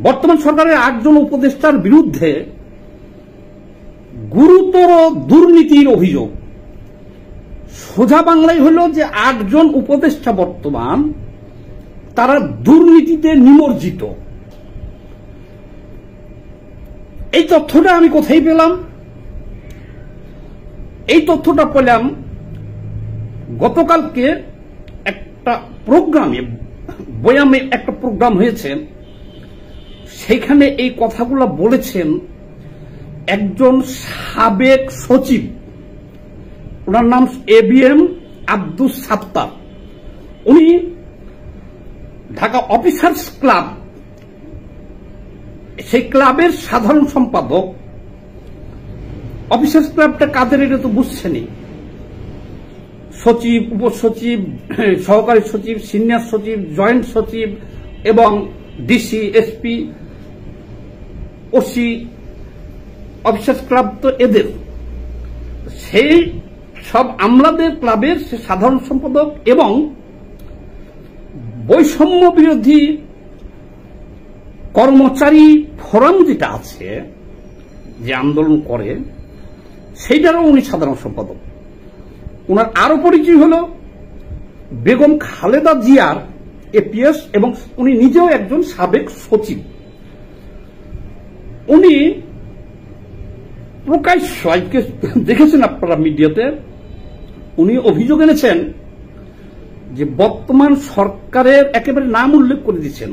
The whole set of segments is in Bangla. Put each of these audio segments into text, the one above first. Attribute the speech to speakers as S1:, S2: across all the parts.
S1: বর্তমান সরকারের 8 জন উপদেষ্টার বিরুদ্ধে গুরুতর দুর্নীতির অভিযোগ। সোজা বাংলায় হলো যে 8 জন উপদেষ্টা বর্তমান তারা দুর্নীতিতে নিমজ্জিত। এই তথ্যটা আমি কোথায় পেলাম? এই তথ্যটা পেলাম গতকালকে একটা প্রোগ্রামে, বয়ামে একটা প্রোগ্রাম হয়েছে, সেখানে এই কথাগুলো বলেছেন একজন সাবেক সচিব, ওনার নাম ABM আব্দুস সাত্তার। উনি ঢাকা অফিসার্স ক্লাব, সেই ক্লাবের সাধারণ সম্পাদক। অফিসার্স ক্লাবটা কাদের এটা তো বুঝছেনই, সচিব, উপসচিব, সহকারী সচিব, সিনিয়র সচিব, জয়েন্ট সচিব এবং DC, SP, OC, officers club তো এদের, সেই সব আমলাদের ক্লাবের সে সাধারণ সম্পাদক এবং বৈষম্য বিরোধী কর্মচারী ফোরাম যেটা আছে, যে আন্দোলন করে, সেইটারও উনি সাধারণ সম্পাদক। ওনার আরো পরিচয় হল বেগম খালেদা জিয়ার APS এবং উনি নিজেও একজন সাবেক সচিব। উনি প্রকাশ্য, আজকে দেখেছেন আপনারা মিডিয়াতে, উনি অভিযোগ এনেছেন যে বর্তমান সরকারের, একেবারে নাম উল্লেখ করে দিচ্ছেন,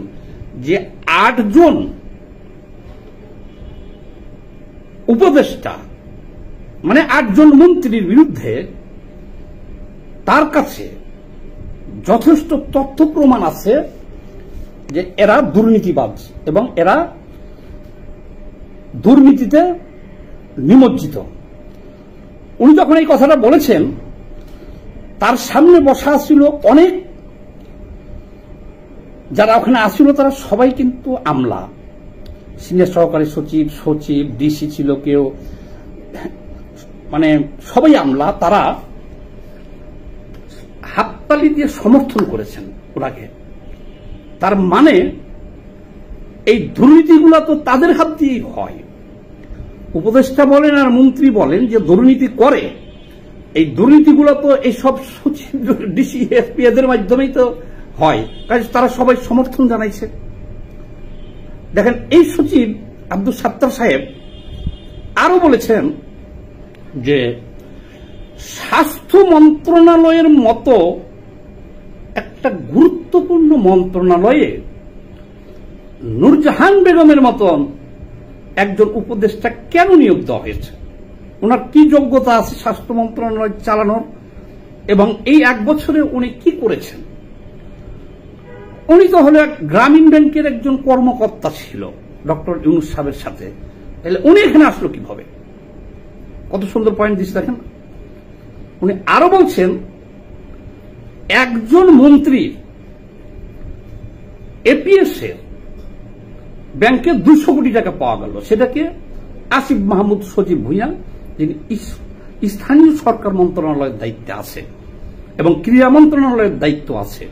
S1: যে 8 জন উপদেষ্টা মানে 8 জন মন্ত্রীর বিরুদ্ধে তার কাছে যথেষ্ট তথ্য প্রমাণ আছে যে এরা দুর্নীতিবাজ এবং এরা দুর্নীতিতে নিমজ্জিত। উনি যখন এই কথাটা বলেছেন, তার সামনে বসা ছিল অনেক, যারা ওখানে আসছিল তারা সবাই কিন্তু আমলা, সিনিয়র সহকারী সচিব, সচিব, ডিসি ছিল কেউ, মানে সবাই আমলা। তারা হাততালি দিয়ে সমর্থন করেছেন ওনাকে। তার মানে এই দুর্নীতিগুলো তো তাদের হাত দিয়েই হয়। উপদেষ্টা বলেন আর মন্ত্রী বলেন যে দুর্নীতি করে, এই দুর্নীতিগুলো তো এইসব সচিব, ডিসি, এসপি এদের মাধ্যমেই তো হয়, কাজে তারা সবাই সমর্থন জানাইছে। দেখেন, এই সচিব আব্দুস সাত্তার সাহেব আরো বলেছেন যে স্বাস্থ্য মন্ত্রণালয়ের মতো একটা গুরুত্বপূর্ণ মন্ত্রণালয়ে নূরজাহান বেগমের মতন একজন উপদেষ্টা কেন নিয়োগ দেওয়া হয়েছে? ওনার কি যোগ্যতা আছে স্বাস্থ্য মন্ত্রণালয় চালানোর, এবং এই 1 বছরে উনি কি করেছেন? উনি তো হলো গ্রামীণ ব্যাংকের একজন কর্মকর্তা ছিল ডক্টর ইউনূস সাহেবের সাথে, তাহলে উনি এখানে আসলো কিভাবে? কত সুন্দর পয়েন্ট দিচ্ছে দেখেন। উনি আরো বলছেন একজন মন্ত্রী APS এর ব্যাংকে 200 কোটি টাকা পাওয়া গেল, সেটাকে আসিফ মাহমুদ সজীব ভুঁইয়া, যিনি স্থানীয় সরকার মন্ত্রণালয়ের দায়িত্বে আছে এবং ক্রীড়া মন্ত্রণালয়ের দায়িত্ব আছে,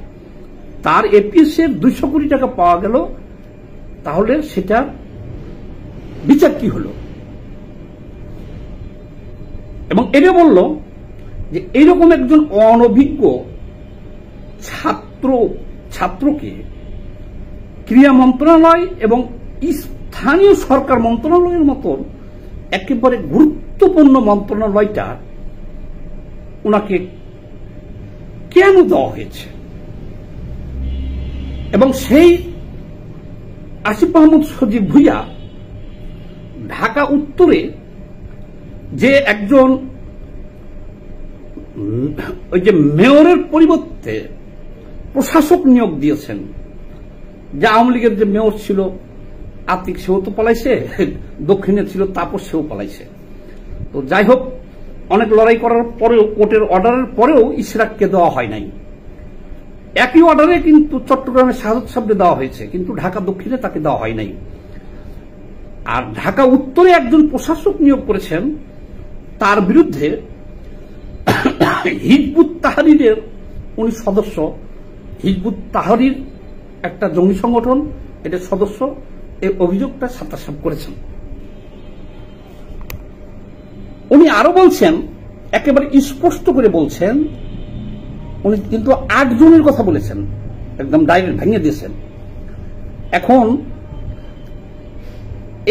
S1: তার APS এর 200 কোটি টাকা পাওয়া গেল, তাহলে সেটা বিচার কি হলো? এবং এটা বলল যে এইরকম একজন অনভিজ্ঞ ছাত্রকে ক্রীড়া মন্ত্রণালয় এবং স্থানীয় সরকার মন্ত্রণালয়ের মতন একেবারে গুরুত্বপূর্ণ মন্ত্রণালয়টা ওনাকে কেন দেওয়া হয়েছে? এবং সেই আসিফ মাহমুদ সজীব ভুঁইয়া ঢাকা উত্তরে যে একজন, ওই যে মেয়রের পরিবর্তে প্রশাসক নিয়োগ দিয়েছেন, যে আওয়ামী লীগের যে মেয়র ছিল আতিক, সেও তো পালাইছে, দক্ষিণে ছিল তাপস, সেও পালাইছে। তো যাই হোক, অনেক লড়াই করার পরেও, কোর্টের অর্ডারের পরেও ইশরাককে দেওয়া হয় নাই। একই অর্ডারে কিন্তু চট্টগ্রামের শাহাদত সাহেবকে দেওয়া হয়েছে, কিন্তু ঢাকা দক্ষিণে তাকে দেওয়া হয় নাই। আর ঢাকা উত্তরে একজন প্রশাসক নিয়োগ করেছেন, তার বিরুদ্ধে হিজবুত তাহরীরের উনি সদস্য, হিজবুত তাহরীর একটা জঙ্গি সংগঠন, এটার সদস্য, এই অভিযোগটা সাত্তার সাহেব করেছেন। উনি আরো বলছেন, একেবারে স্পষ্ট করে বলছেন, উনি কিন্তু 8 জনের কথা বলেছেন, একদম ডাইরেক্ট ভেঙে দিয়েছেন। এখন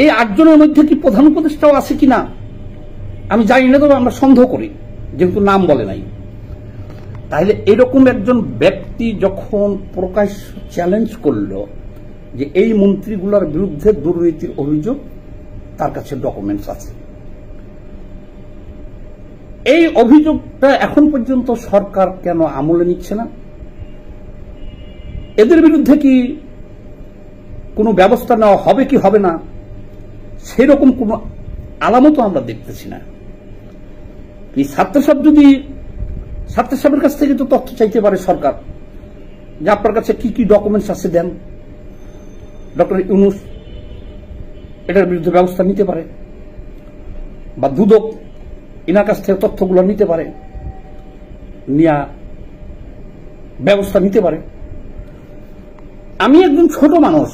S1: এই 8 জনের মধ্যে কি প্রধান উপদেষ্টাও আছে কিনা আমি জানি না, তবে আমরা সন্দেহ করি, যেহেতু নাম বলে নাই। তাহলে এরকম একজন ব্যক্তি যখন প্রকাশ্য চ্যালেঞ্জ করল যে এই মন্ত্রীগুলোর বিরুদ্ধে দুর্নীতির অভিযোগ, তার কাছে ডকুমেন্টস আছে, এই অভিযোগটা এখন পর্যন্ত সরকার কেন আমলে নিচ্ছে না? এদের বিরুদ্ধে কি কোনো ব্যবস্থা নেওয়া হবে কি হবে না, সেরকম কোনো আলামতও আমরা দেখতেছি না। এই সাত্তার সাহেবের কাছ থেকে তো তথ্য চাইতে পারে সরকার, যে আপনার কাছে কি কি ডকুমেন্টস আছে দেন, ডক্টর ইউনূস এটার বিরুদ্ধে ব্যবস্থা নিতে পারে, বা দুদক এনার কাছ থেকে তথ্যগুলো নিতে পারে, নিয়ে ব্যবস্থা নিতে পারে। আমি একজন ছোট মানুষ,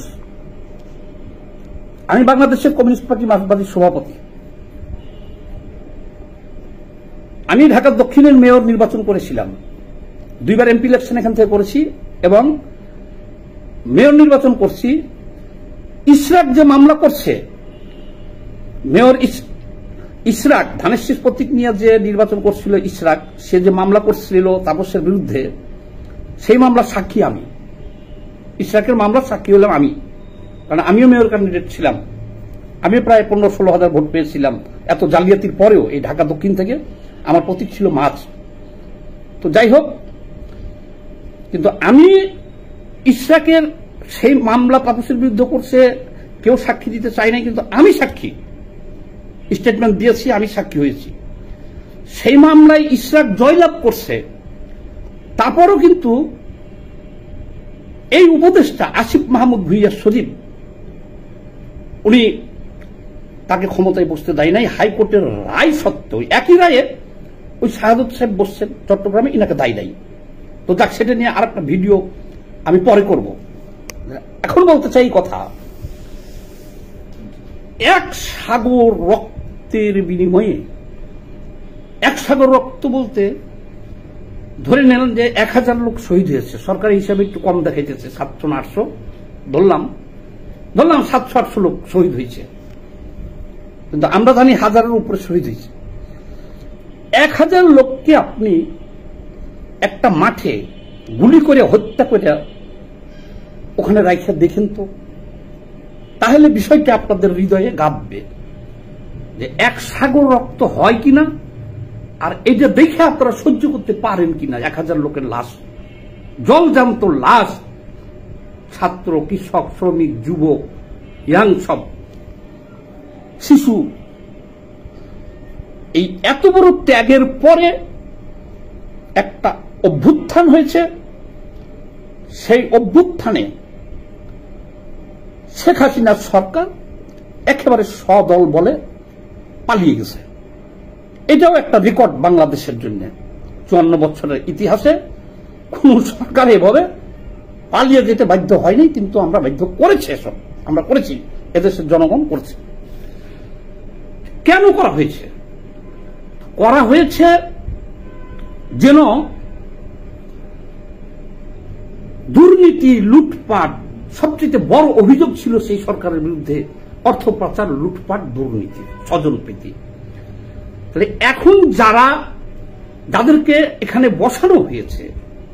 S1: আমি বাংলাদেশের কমিউনিস্ট পার্টি মার্ক্সবাদীর সভাপতি, আমি ঢাকা দক্ষিণের মেয়র নির্বাচন করেছিলাম, 2 বার এমপি ইলেকশন এখান থেকে করেছি এবং মেয়র নির্বাচন করছি। ইশরাক যে মামলা করছে, মেয়র ইশরাক ধানের প্রতীক নিয়ে যে নির্বাচন করছিল, ইশরাক সে যে মামলা করছিল তাপসের বিরুদ্ধে, সেই মামলার সাক্ষী আমি, ইশরাকের মামলার সাক্ষী হলাম আমি, কারণ আমিও মেয়র ক্যান্ডিডেট ছিলাম। আমি প্রায় 15-16 হাজার ভোট পেয়েছিলাম এত জালিয়াতির পরেও। এই ঢাকা দক্ষিণ থেকে আমার প্রতীক ছিল মাছ। তো যাই হোক, কিন্তু আমি ইশরাকের সেই মামলা তাপসের বিরুদ্ধে করছে, কেউ সাক্ষী দিতে চাই নাই, কিন্তু আমি সাক্ষী, স্টেটমেন্ট দিয়েছি, আমি সাক্ষী হয়েছি। সেই মামলায় ইশরাক জয়লাভ করছে, তারপরও কিন্তু এই উপদেষ্টা আসিফ মাহমুদ ভুঁইয়া সজীব, উনি তাকে ক্ষমতায় বসতে দেয় নাই। হাইকোর্টের রায় সত্ত্বেও, একই রায়ে ওই শাহাদত সাহেব বসছেন চট্টগ্রামে, ইনাকে দায় নাই। তো যাক, সেটা নিয়ে আর একটা ভিডিও আমি পরে করব। এখন বলতে চাই কথা, 1 সাগর রক্তের বিনিময়ে, 1 সাগর রক্ত বলতে ধরে নিলেন যে 1000 লোক শহীদ হয়েছে, সরকারি হিসাবে একটু কম দেখাইতেছে, 700 না 800, ধরলাম 700-800 লোক শহীদ হয়েছে, কিন্তু আমরা জানি 1000-এর উপরে শহীদ হয়েছে। 1000 লোককে আপনি একটা মাঠে গুলি করে হত্যা করে ওখানে রাইখা দেখেন তো, তাহলে বিষয়টা আপনাদের হৃদয়ে গাঁথবে যে 1 সাগর রক্ত হয় কিনা, আর এটা দেখে আপনারা সহ্য করতে পারেন কিনা। 1000 লোকের লাশ, জলজান্ত লাশ, ছাত্র, কৃষক, শ্রমিক, যুবক, ইয়াং, সব শিশু, এই এত বড় ত্যাগের পরে একটা অভ্যুত্থান হয়েছে। সেই অভ্যুত্থানে শেখ হাসিনার সরকার একেবারে সদল বলে পালিয়ে গেছে। এটাও একটা রেকর্ড বাংলাদেশের জন্য। 54 বছরের ইতিহাসে কোন সরকার এভাবে পালিয়ে যেতে বাধ্য হয়নি, কিন্তু আমরা বাধ্য করেছি, এসব আমরা করেছি, এদেশের জনগণ করেছে। কেন করা হয়েছে? করা হয়েছে যেন দুর্নীতি, লুটপাট, সবচেয়ে বড় অভিযোগ ছিল সেই সরকারের বিরুদ্ধে অর্থ পাচার, লুটপাট, দুর্নীতি, স্বজনপ্রীতি। তাহলে এখন যাদেরকে এখানে বসানো হয়েছে,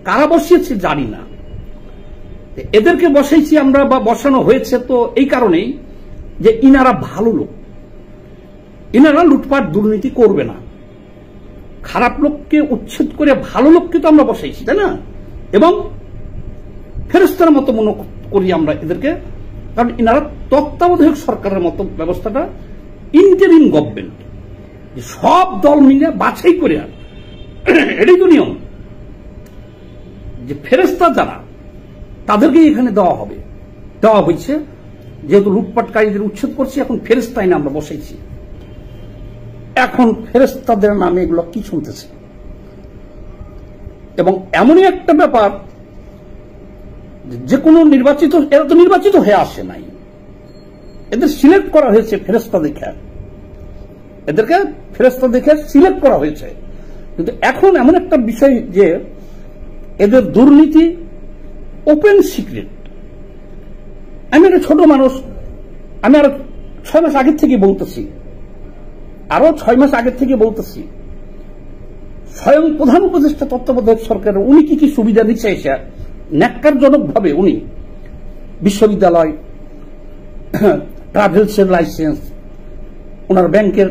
S1: কারা বসিয়েছে জানি না, এদেরকে বসাইছি আমরা বা বসানো হয়েছে তো এই কারণেই যে ইনারা ভালো লোক, ইনারা লুটপাট দুর্নীতি করবে না। খারাপ লোককে উচ্ছেদ করে ভালো লোককে তো আমরা বসাইছি, তাই না? এবং ফেরেশতার মতো মনে করি আমরা এদেরকে, কারণ ইনারা তত্ত্বাবধায়ক সরকারের মতো ব্যবস্থাটা, ইন্টারিম গভর্নমেন্ট, সব দল মিলে বাছাই করে, এটাই তো নিয়ম যে ফেরেশতা যারা তাদেরকে এখানে দেওয়া হয়েছে। যেহেতু লুটপাটকারীদের উচ্ছেদ করছি, এখন ফেরেশতা আইনে আমরা বসাইছি। এখন ফেরেশতাদের নামে এগুলো কি শুনতেছে, এবং এমনই একটা ব্যাপার যে কোনো নির্বাচিত, এরা তো নির্বাচিত হয়ে আসে নাই, এদের সিলেক্ট করা হয়েছে ফেরেশতা দেখে, এদেরকে ফেরেশতা দেখে সিলেক্ট করা হয়েছে। কিন্তু এখন এমন একটা বিষয় যে এদের দুর্নীতি ওপেন সিক্রেট। আমি একটা ছোট মানুষ, আমি আরো 6 মাস আগের থেকে বলতেছি, স্বয়ং প্রধান উপদেষ্টা তত্ত্বাবধায়ক সরকারের উনি কি কি সুবিধা দিচ্ছে এসে ন্যাক্কারজনক ভাবে উনি বিশ্ববিদ্যালয়, ট্রাভেলসের লাইসেন্স, ওনার ব্যাংকের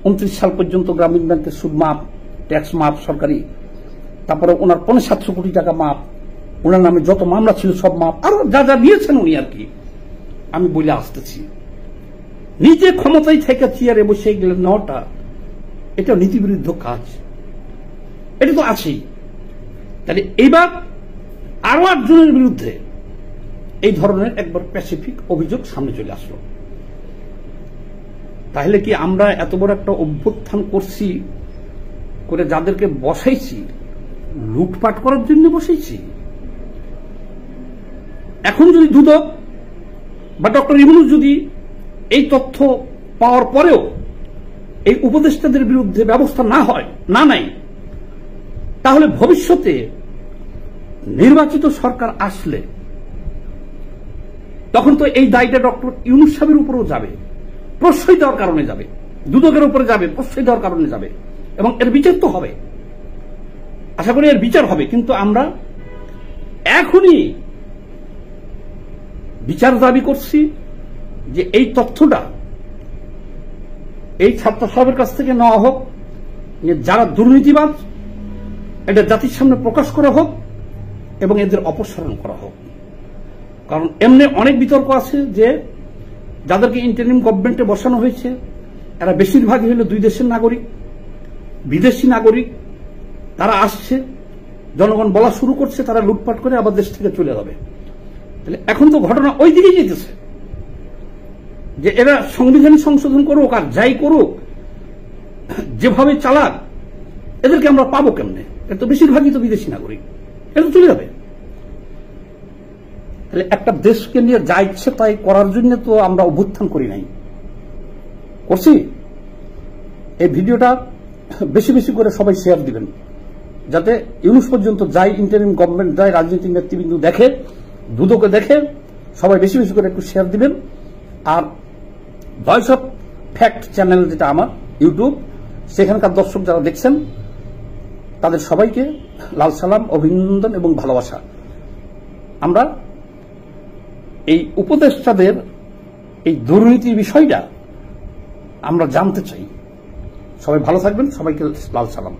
S1: 29 সাল পর্যন্ত গ্রামীণ ব্যাংকের সুদ মাপ, ট্যাক্স মাপ সরকারি, তারপরে ওনার 750 কোটি টাকা মাপ, ওনার নামে যত মামলা ছিল সব মাপ, আরো যা যা দিয়েছেন উনি আর কি। আমি বলে আসতেছি, নিজে ক্ষমতায় থেকে চেয়ারে বসে গেলে নেওয়াটা এটা নীতিবিরুদ্ধ কাজ, এটা তো আছেই। তাহলে এইবার আরো একজনের বিরুদ্ধে এই ধরনের একবার স্পেসিফিক অভিযোগ সামনে চলে আসলো। তাহলে কি আমরা এত বড় একটা অভ্যুত্থান করছি, করে যাদেরকে বসাইছি লুটপাট করার জন্য বসাইছি? এখন যদি দুদক বা ডক্টর ইউনূস যদি এই তথ্য পাওয়ার পরেও এই উপদেষ্টাদের বিরুদ্ধে ব্যবস্থা না নেয়, তাহলে ভবিষ্যতে নির্বাচিত সরকার আসলে তখন তো এই দায়টা ডক্টর ইউনূস সাহেবের উপরেও যাবে, প্রশ্রয় দেওয়ার কারণে যাবে, দুদকের উপরে যাবে, প্রশ্রয় দেওয়ার কারণে যাবে, এবং এর বিচার তো হবে। আশা করি এর বিচার হবে। কিন্তু আমরা এখনই বিচার দাবি করছি যে এই তথ্যটা এই ছাত্র সাহেবের কাছ থেকে নেওয়া হোক, যারা দুর্নীতিবাজ এটা জাতির সামনে প্রকাশ করা হোক এবং এদের অপসারণ করা হোক। কারণ এমনি অনেক বিতর্ক আছে যে যাদেরকে ইন্টারিম গভর্নমেন্টে বসানো হয়েছে এরা বেশিরভাগই হলো 2 দেশের নাগরিক, বিদেশি নাগরিক। তারা আসছে, জনগণ বলা শুরু করছে, তারা লুটপাট করে আবার দেশ থেকে চলে যাবে। তাহলে এখন তো ঘটনা ওই দিকেই যেতেছে যে এরা সংবিধান সংশোধন করুক আর যাই করুক, যেভাবে চালাক, এদেরকে আমরা পাবো কেমনে? এটা তো বেশিরভাগই তো বিদেশি নাগরিক, এটা তো চলে যাবে। তাহলে একটা দেশকে নিয়ে যা ইচ্ছে তাই করার জন্য তো আমরা অভ্যুত্থান করি নাই, করছি। এই ভিডিওটা বেশি বেশি করে সবাই শেয়ার দিবেন, যাতে ইউনূস পর্যন্ত যায়, ইন্টারিম গভর্নমেন্ট যায়, রাজনৈতিক নেতৃবৃন্দ দেখে, দুদকে দেখে, সবাই বেশি বেশি করে একটু শেয়ার দিবেন। আর ভয়েস অফ ফ্যাক্ট চ্যানেল যেটা আমার ইউটিউব, সেখানকার দর্শক যারা দেখছেন তাদের সবাইকে লাল সালাম, অভিনন্দন এবং ভালোবাসা। আমরা এই উপদেষ্টাদের এই দুর্নীতির বিষয়টা আমরা জানতে চাই। সবাই ভালো থাকবেন, সবাইকে লাল সালাম।